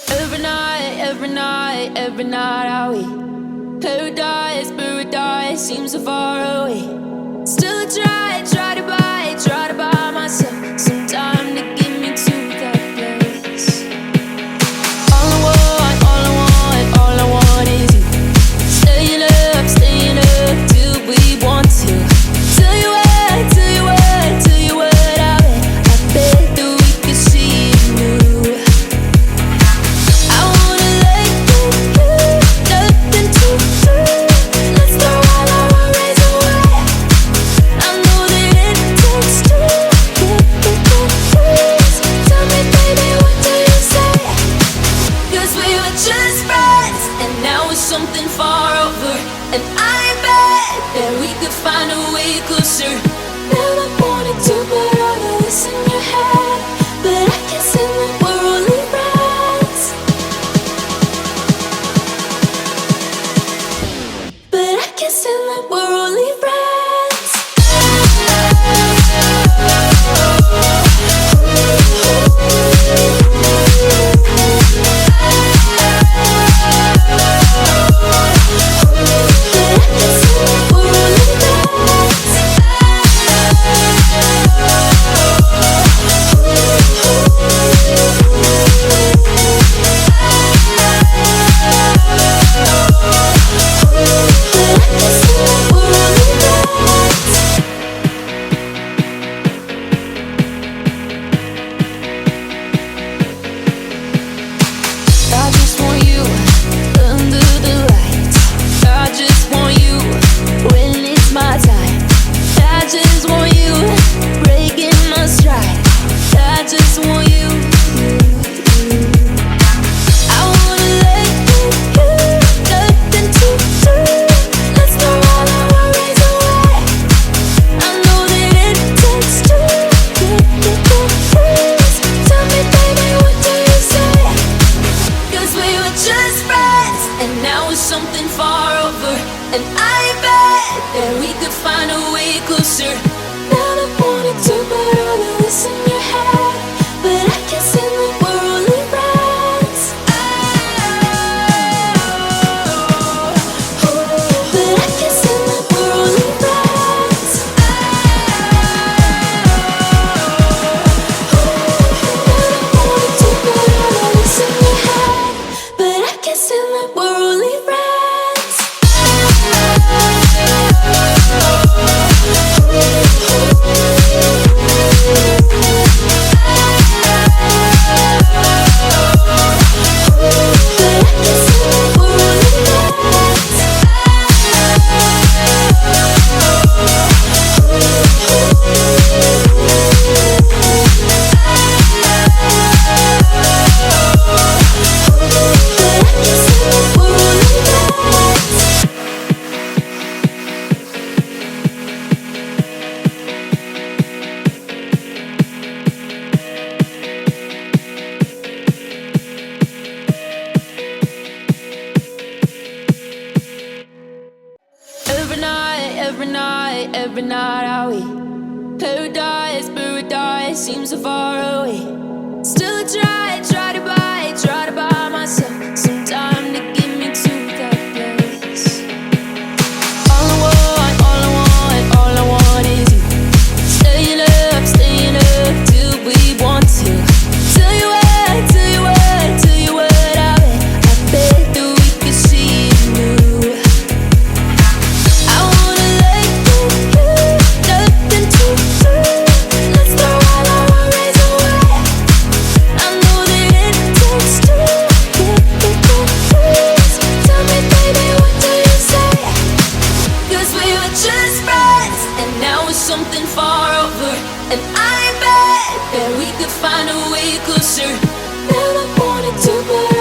Every night are we paradise seems so far away. Still I try to buy myself some time to get me to that place. All I want is you. Staying up till we want to. Tell you what, I bet that we could see it new. I wanna let you, nothing to do. Let's throw all our worries away. I know that it takes two. Tell me, baby, what do you say? 'Cause we were just friends, and now it's something far over. And I bet that we could find a way closer. Never wanted to put all of this in your head, but I can't say that we're only friends. But I can't say that we're only friends. I just want you under the lights. I just want you when it's my time. I just want you breaking my stride. I just want you. I wanna let you, nothing to do. Let's throw all our worries away. I know that it takes two. Tell me, baby, what do you say? 'Cause we were just friends, and now it's something far over. And I bet that we could find a way closer. Never wanted to put all of this in your head, but I can't say that we're only friends. But I can't say that we're only friends. Never wanted to put all of this in your head, but I can't say that we're only friends. Every night are we paradise seems so far away. Still I try to buy myself some time to get me to that place. All I want is you. Staying up till we want to. Tell you what, I bet that we could see it new. I wanna let you, nothing to do. Let's throw all our worries away. I know that it takes two. Tell me, baby, what do you say? 'Cause we were just friends, and now it's something far over. And I bet that we could find a way closer. Never wanted to, but